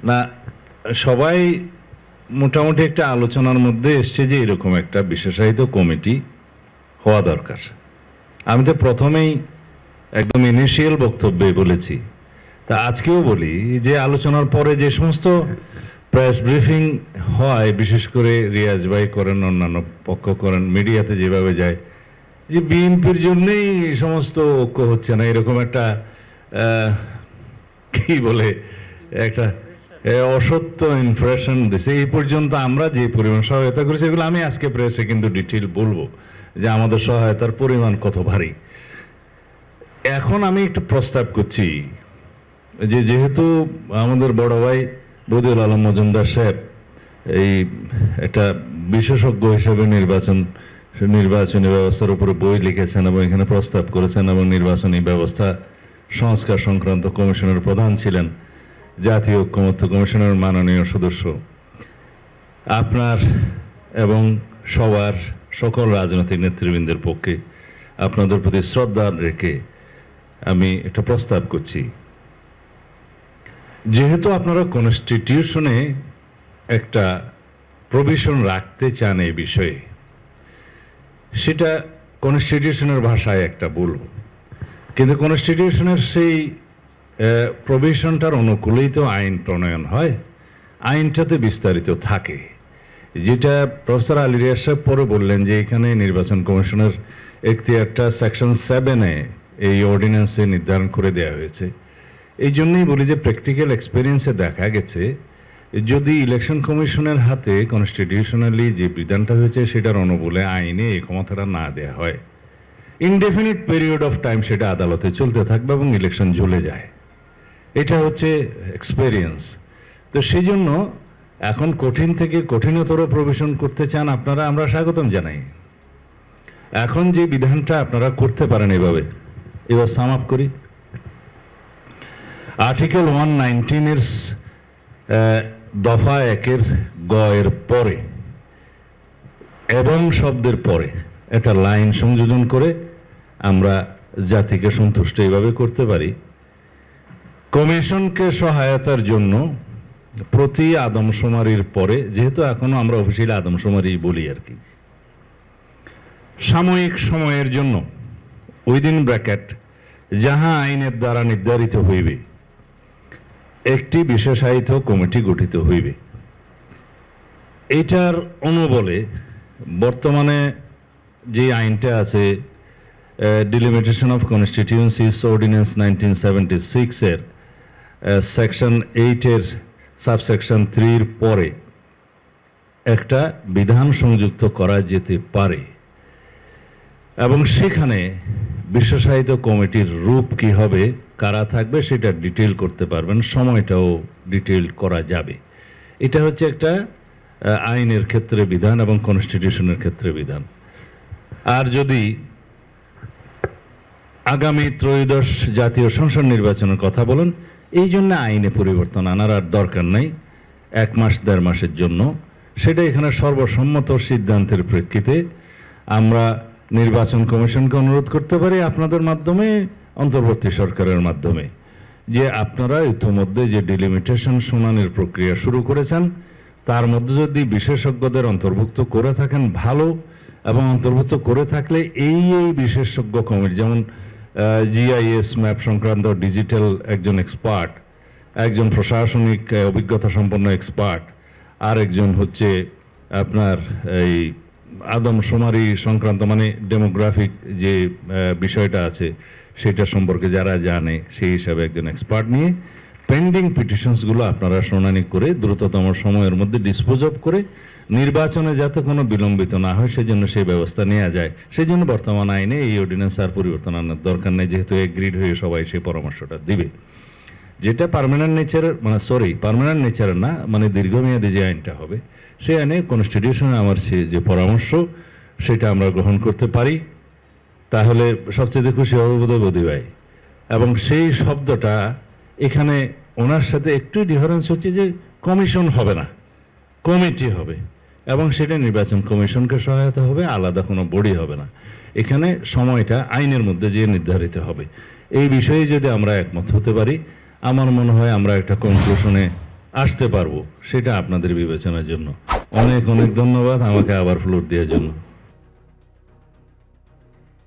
না, সবাই মোটামুটি একটা আলোচনার মধ্যে এসছে যে এরকম একটা বিশেষায়িত কমিটি হওয়া দরকার। আমি তো প্রথমেই একদম ইনিশিয়াল বক্তব্যে বলেছি, তা আজকেও বলি যে আলোচনার পরে যে সমস্ত প্রেস ব্রিফিং হয়, বিশেষ করে রিয়াজ ভাই করেন, অন্যান্য পক্ষ করেন, মিডিয়াতে যেভাবে যায় যে বিএনপির জন্যই সমস্ত ঐক্য হচ্ছে না, এরকম একটা কি বলে একটা অসত্য ইমপ্রেশন দিছে। এই পর্যন্ত আমরা যে পরিমাণ সহায়তা করেছি, এগুলো আমি আজকে প্রেসে কিন্তু ডিটেইল বলবো যে আমাদের সহায়তার পরিমাণ কত ভারী। এখন আমি একটু প্রস্তাব করছি যে যেহেতু আমাদের বড় ভাই বদিউল আলম মজুমদার সাহেব এই একটা বিশেষজ্ঞ হিসেবে নির্বাচনী ব্যবস্থার উপরে বই লিখেছেন এবং এখানে প্রস্তাব করেছেন এবং নির্বাচনী ব্যবস্থা সংস্কার সংক্রান্ত কমিশনের প্রধান ছিলেন, জাতীয় ঐক্যমত্য কমিশনের মাননীয় সদস্য, আপনার এবং সবার সকল রাজনৈতিক নেতৃবৃন্দের পক্ষে আপনাদের প্রতি শ্রদ্ধা রেখে আমি একটা প্রস্তাব করছি। যেহেতু আপনারা কনস্টিটিউশনে একটা প্রভিশন রাখতে চান এই বিষয়ে, সেটা কনস্টিটিউশনের ভাষায় একটা বলব, কিন্তু কনস্টিটিউশনের সেই প্রভিশনটার অনুকূলেই তো আইন প্রণয়ন হয়, আইনটাতে বিস্তারিত থাকে, যেটা প্রফেসর আলী রিয়াজ সাহেব পরে বললেন যে এখানে নির্বাচন কমিশনের এখতিয়ারটা সেকশন 7-এ এই অর্ডিন্যান্সে নির্ধারণ করে দেওয়া হয়েছে। এই জন্যই বলি যে প্র্যাকটিক্যাল এক্সপিরিয়েন্সে দেখা গেছে যদি ইলেকশন কমিশনের হাতে কনস্টিটিউশনালি যে বিধানটা হয়েছে সেটার অনুকূলে আইনে এই ক্ষমতাটা না দেওয়া হয়, ইনডেফিনিট পিরিয়ড অফ টাইম সেটা আদালতে চলতে থাকবে এবং ইলেকশন ঝুলে যায়। এটা হচ্ছে এক্সপেরিয়েন্স। তো সেই জন্য এখন কঠিন থেকে কঠিনতর প্রভিশন করতে চান আপনারা, আমরা স্বাগতম জানাই। এখন যে বিধানটা আপনারা করতে পারেন এবার সাম আপ করি। আর্টিকেল 119-এর দফা 1-এর গ-এর পরে এবং শব্দের পরে একটা লাইন সংযোজন করে আমরা জাতিকে সন্তুষ্ট এইভাবে করতে পারি, কমিশনকে সহায়তার জন্য প্রতি আদমশুমারির পরে, যেহেতু এখনো আমরা অফিসিয়ালি আদমশুমারি বলি আর কি, সাময়িক সময়ের জন্য উইদিন ব্র্যাকেট যাহা আইনের দ্বারা নির্ধারিত হইবে একটি বিশেষায়িত কমিটি গঠিত হইবে। এটার অনুবলে বর্তমানে যে আইনটা আছে ডিলিমিটেশন অফ কনস্টিটিউয়েন্সিস অর্ডিন্যান্স 1976-এর সেকশন 8-এর সাবসেকশন 3-এর পরে একটা বিধান সংযুক্ত করা যেতে পারে এবং সেখানে বিশেষায়িত কমিটির রূপ কি হবে, কারা থাকবে সেটা ডিটেইল করতে পারবেন, সময়টাও ডিটেইল করা যাবে। এটা হচ্ছে একটা আইনের ক্ষেত্রে বিধান এবং কনস্টিটিউশনের ক্ষেত্রে বিধান। আর যদি আগামী ত্রয়োদশ জাতীয় সংসদ নির্বাচনের কথা বলেন, এই জন্য আইনে পরিবর্তন আনার আর দরকার নাই 1 মাস 1.5 মাসের জন্য। সেটা এখানে সর্বসম্মত সিদ্ধান্তের প্রেক্ষিতে আমরা নির্বাচন কমিশনকে অনুরোধ করতে পারি আপনাদের মাধ্যমে, অন্তর্বর্তী সরকারের মাধ্যমে, যে আপনারা ইতিমধ্যে যে ডিলিমিটেশন শুনানির প্রক্রিয়া শুরু করেছেন তার মধ্যে যদি বিশেষজ্ঞদের অন্তর্ভুক্ত করে থাকেন ভালো, এবং অন্তর্ভুক্ত করে থাকলে এই বিশেষজ্ঞ কমিটি, যেমন জিআইএস ম্যাপ সংক্রান্ত ডিজিটাল একজন এক্সপার্ট, একজন প্রশাসনিক অভিজ্ঞতা সম্পন্ন এক্সপার্ট, আর একজন হচ্ছে আপনার এই আদমশুমারি সংক্রান্ত মানে ডেমোগ্রাফিক যে বিষয়টা আছে সেটা সম্পর্কে যারা জানে সেই হিসাবে একজন এক্সপার্ট নিয়ে পেন্ডিং পিটিশনসগুলো আপনারা শুনানি করে দ্রুততম সময়ের মধ্যে ডিসপোজ অফ করে নির্বাচনে যাতে কোনো বিলম্বিত না হয় সেজন্য সেই ব্যবস্থা নেওয়া যায়। সেই জন্য বর্তমান আইনে এই অর্ডিন্যান্স আর পরিবর্তন আনার দরকার নেই, যেহেতু এগ্রিড হয়ে সবাই সেই পরামর্শটা দিবে। যেটা পার্মানেন্ট নেচারের পার্মানেন্ট নেচারের না, মানে দীর্ঘমেয়াদী যে আইনটা হবে সেই আইনে কনস্টিটিউশনে আমার যে পরামর্শ সেটা আমরা গ্রহণ করতে পারি, তাহলে সবচেয়ে খুশি হবে বোধহয় বদি ভাই। এবং সেই শব্দটা এখানে ওনার সাথে একটু ডিফারেন্স হচ্ছে যে কমিশন হবে না, কমিটি হবে, এবং সেটা নির্বাচন কমিশনকে সহায়তা হবে, আলাদা কোনো বডি হবে না। এখানে সময়টা আইনের মধ্যে যে নির্ধারিত হবে। এই বিষয়ে যদি আমরা একমত হতে পারি, আমার মনে হয় আমরা একটা কনক্লুশনে আসতে পারবো, সেটা আপনাদের বিবেচনার জন্য। অনেক অনেক ধন্যবাদ আমাকে আবার ফ্লোর দেওয়ার জন্য।